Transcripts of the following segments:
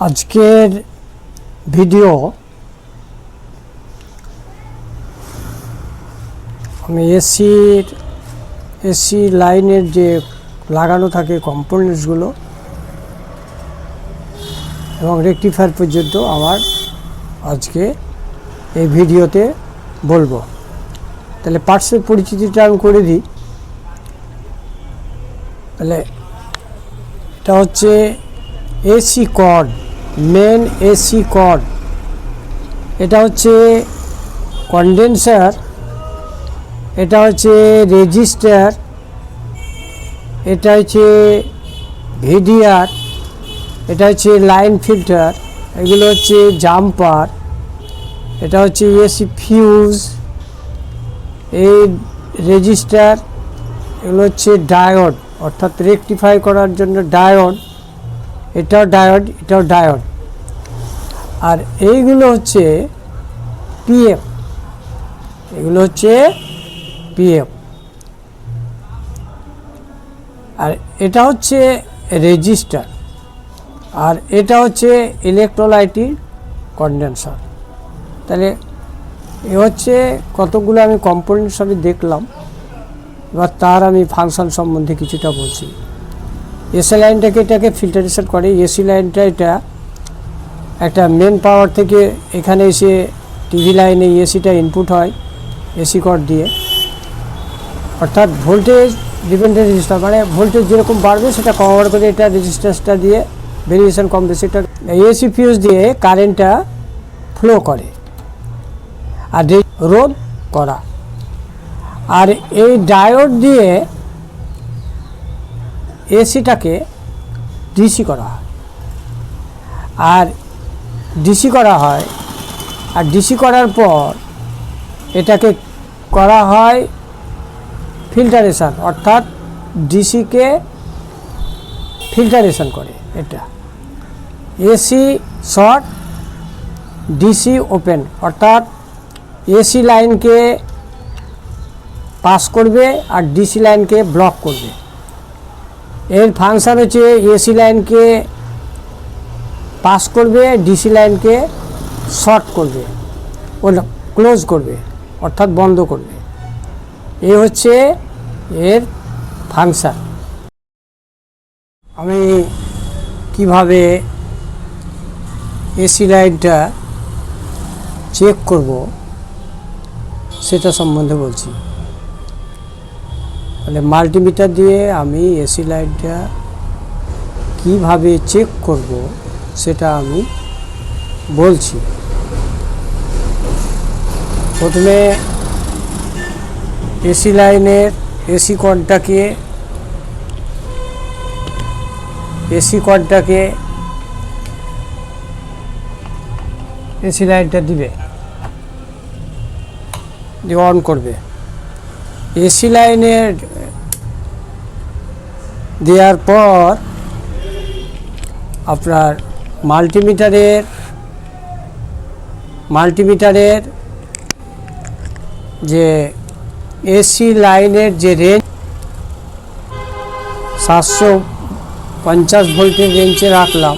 আজকের ভিডিও আমি এসি লাইনের যে লাগানো থাকে কম্পোনেন্টসগুলো এবং রেকটিফায়ার পর্যন্ত আমার আজকে এই ভিডিওতে বলবো। তাহলে পার্টসের পরিচিতিটা আমি করে দিই। তাহলে এটা হচ্ছে AC cord, main AC cord. এটা হচ্ছে কন্ডেন্সার, এটা হচ্ছে রেজিস্টার, এটা হচ্ছে ভিডিআর, এটা হচ্ছে লাইন ফিল্টার, এগুলো হচ্ছে জাম্পার, এটা হচ্ছে এসি ফিউজ, এই রেজিস্টার, এগুলো হচ্ছে ডায়োড অর্থাৎ রেকটিফাই করার জন্য ডায়োড, এটাও ডায়োড, এটাও ডায়োড। আর এইগুলো হচ্ছে পিএফ, এগুলো হচ্ছে পিএফ। আর এটা হচ্ছে রেজিস্টার, আর এটা হচ্ছে ইলেকট্রোলাইটিক কন্ডেন্সার। তাহলে এ হচ্ছে কতগুলো আমি কম্পোনেন্ট সবই দেখলাম। এবার তার আমি ফাংশন সম্বন্ধে কিছুটা বলছি। এসি লাইনটাকে এটাকে ফিল্টারেশন করে। এসি লাইনটা এটা একটা মেন পাওয়ার থেকে এখানে এসে টিভি লাইনে এসিটা ইনপুট হয় এসি কর্ড দিয়ে, অর্থাৎ ভোল্টেজ ডিপেন্ডেন্ট রেজিস্টার, মানে ভোল্টেজ যেরকম বাড়বে সেটা কভার করে এটা রেজিস্ট্যান্সটা দিয়ে ভেরিয়েশন কম বেশি এটা এসি ফিউজ দিয়ে কারেন্টটা ফ্লো করে আর রোধ করা। আর এই ডায়োড দিয়ে এসিটাকে ডিসি করা হয়, আর ডিসি করা হয়, আর ডিসি করার পর এটাকে করা হয় ফিল্টারেশন, অর্থাৎ ডিসিকে ফিল্টারেশন করে। এটা এসি শর্ট, ডিসি ওপেন, অর্থাৎ এসি লাইনকে পাস করবে আর ডিসি লাইনকে ব্লক করবে। এর ফাংশন হচ্ছে এসি লাইনকে পাস করবে, ডিসি লাইনকে শর্ট করবে, ক্লোজ করবে অর্থাৎ বন্ধ করবে। এই হচ্ছে এর ফাংশন। আমি কিভাবে এসি লাইনটা চেক করব সেটা সম্বন্ধে বলছি। তাহলে মাল্টিমিটার দিয়ে আমি এসি লাইনটা কিভাবে চেক করব সেটা আমি বলছি। প্রথমে এসি লাইনের এসি কর্ডটাকে এসি লাইনটা দিবে, দিয়ে অন করবে। এসি লাইনের দেওয়ার পর আপনার মাল্টিমিটারের যে এসি লাইনের যে রেঞ্জ 750 ভোল্টের রেঞ্জে রাখলাম,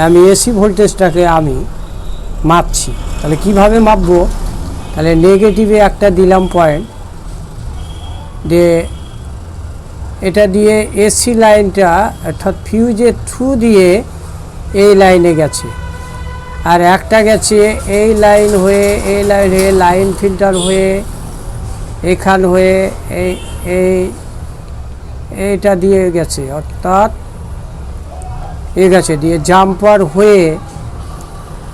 আমি এসি ভোল্টেজটাকে আমি মাপছি। তাহলে কিভাবে মাপবো? তাহলে নেগেটিভে একটা দিলাম পয়েন্ট, দিয়ে এটা দিয়ে এসি লাইনটা অর্থাৎ ফিউজের থ্রু দিয়ে এই লাইনে গেছে, আর একটা গেছে এই লাইন হয়ে, এই লাইন হয়ে, লাইন ফিল্টার হয়ে, এখান হয়ে এইটা দিয়ে গেছে, অর্থাৎ এ গেছে দিয়ে জাম্পার হয়ে,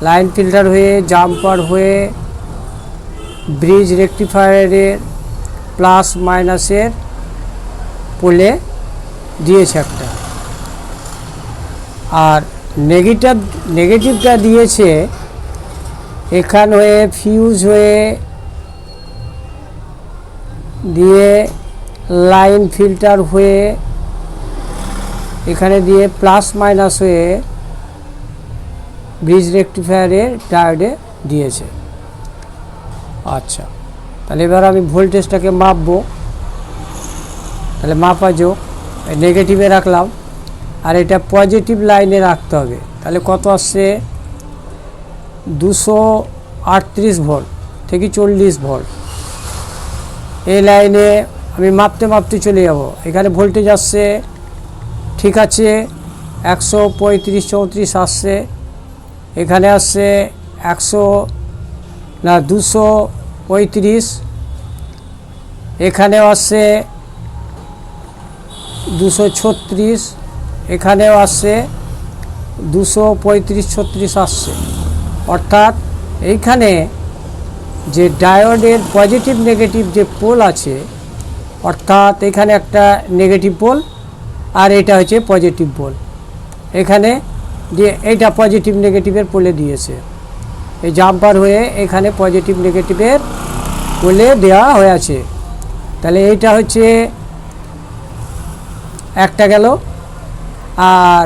লাইন ফিল্টার হয়ে, জাম্পার হয়ে ব্রিজ রেকটিফায়ারের প্লাস মাইনাসের পোলে দিয়েছে একটা, আর নেগেটিভটা দিয়েছে এখান হয়ে, ফিউজ হয়ে, দিয়ে লাইন ফিল্টার হয়ে, এখানে দিয়ে প্লাস মাইনাস হয়ে ব্রিজ রেকটিফায়ারের ডায়োডে দিয়েছে। আচ্ছা, তাহলে এবার আমি ভোল্টেজটাকে মাপবো। তাহলে মাপা যোগ নেগেটিভে রাখলাম, আর এটা পজিটিভ লাইনে রাখতে হবে। তাহলে কত আসছে 238 ভোল্ট থেকে 40 ভোল্ট। এই লাইনে আমি মাপতে মাপতে চলে যাব। এখানে ভোল্টেজ আসছে ঠিক আছে 135-34 আসছে, এখানে আসছে 235, এখানেও আসছে 236, এখানেও আসছে 235-36 আসছে। অর্থাৎ এইখানে যে ডায়োডের পজিটিভ নেগেটিভ যে পোল আছে, অর্থাৎ এখানে একটা নেগেটিভ পোল আর এটা হচ্ছে পজিটিভ পোল, এখানে দিয়ে এইটা পজিটিভ নেগেটিভের পোলে দিয়েছে। এই জাম্পার হয়ে এখানে পজিটিভ নেগেটিভের পোলে দেওয়া হয়েছে। তাহলে এইটা হচ্ছে একটা গেল। আর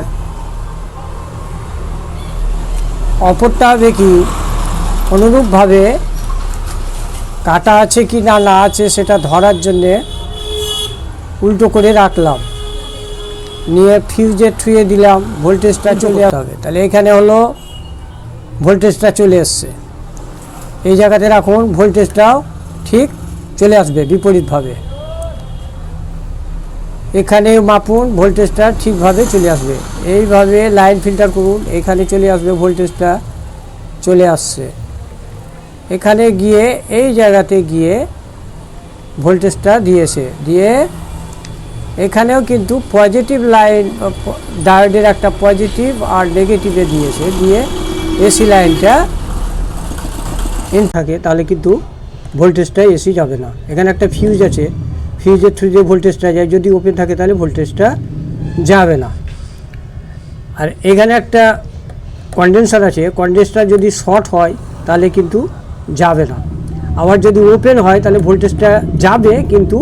অপরটা হবে কি, অনুরূপভাবে কাটা আছে কি না না আছে সেটা ধরার জন্যে উল্টো করে রাখলাম, নিয়ে ফিউজে ছুঁয়ে দিলাম, ভোল্টেজটা চলে আসবে। তাহলে এখানে হলো ভোল্টেজটা চলে এসছে, এই জায়গাতে রাখুন, ভোল্টেজটাও ঠিক চলে আসবে বিপরীতভাবে। এখানে মাপুন, ভোল্টেজটা ঠিকভাবে চলে আসবে। এইভাবে লাইন ফিল্টার করুন, এখানে চলে আসবে, ভোল্টেজটা চলে আসছে। এখানে গিয়ে এই জায়গাতে গিয়ে ভোল্টেজটা দিয়েছে, দিয়ে এখানেও কিন্তু পজিটিভ লাইন ডায়োডের একটা পজিটিভ আর নেগেটিভে দিয়েছে, দিয়ে এসি লাইনটা ইন থাকে, তাহলে কিন্তু ভোল্টেজটা এসি যাবে না। এখানে একটা ফিউজ আছে, ফিউজের থ্রু দিয়ে ভোল্টেজটা যায়, যদি ওপেন থাকে তাহলে ভোল্টেজটা যাবে না। আর এখানে একটা কন্ডেন্সার আছে, কন্ডেন্সার যদি শর্ট হয় তাহলে কিন্তু যাবে না। আবার যদি ওপেন হয় তাহলে ভোল্টেজটা যাবে, কিন্তু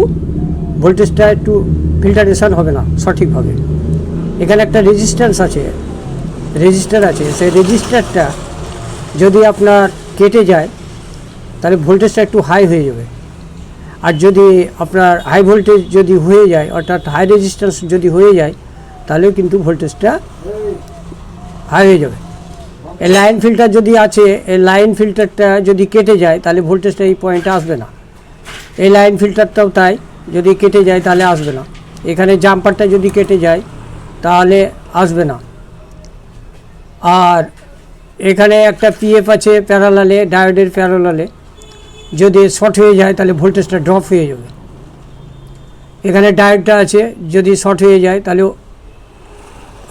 ভোল্টেজটা একটু ফিল্টারেশন হবে না সঠিকভাবে। এখানে একটা রেজিস্টার আছে, সেই রেজিস্টারটা যদি আপনার কেটে যায় তাহলে ভোল্টেজটা একটু হাই হয়ে যাবে। আর যদি আপনার হাই ভোল্টেজ যদি হয়ে যায়, অর্থাৎ হাই রেজিস্ট্যান্স যদি হয়ে যায়, তাহলেও কিন্তু ভোল্টেজটা হাই হয়ে যাবে। এই লাইন ফিল্টার যদি আছে, এই লাইন ফিল্টারটা যদি কেটে যায় তাহলে ভোল্টেজটা এই পয়েন্টে আসবে না। এই লাইন ফিল্টারটাও তাই, যদি কেটে যায় তাহলে আসবে না। এখানে জাম্পারটা যদি কেটে যায় তাহলে আসবে না। আর এখানে একটা পিএফ আছে প্যারালালে, ডায়োডের প্যারালালে, যদি শর্ট হয়ে যায় তাহলে ভোল্টেজটা ড্রপ হয়ে যাবে। এখানে ডায়োডটা আছে, যদি শর্ট হয়ে যায় তাহলে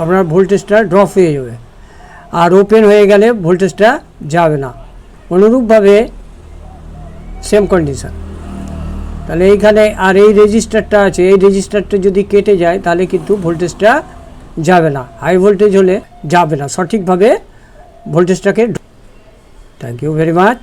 আপনার ভোল্টেজটা ড্রপ হয়ে যাবে। আর ওপেন হয়ে গেলে ভোল্টেজটা যাবে না। অনুরূপভাবে সেম কন্ডিশন। তাহলে এইখানে আর এই রেজিস্টারটা আছে, এই রেজিস্টারটা যদি কেটে যায় তাহলে কিন্তু ভোল্টেজটা যাবে না, হাই ভোল্টেজ হলে যাবে না সঠিকভাবে ভোল্টেজটাকে। Thank you very much.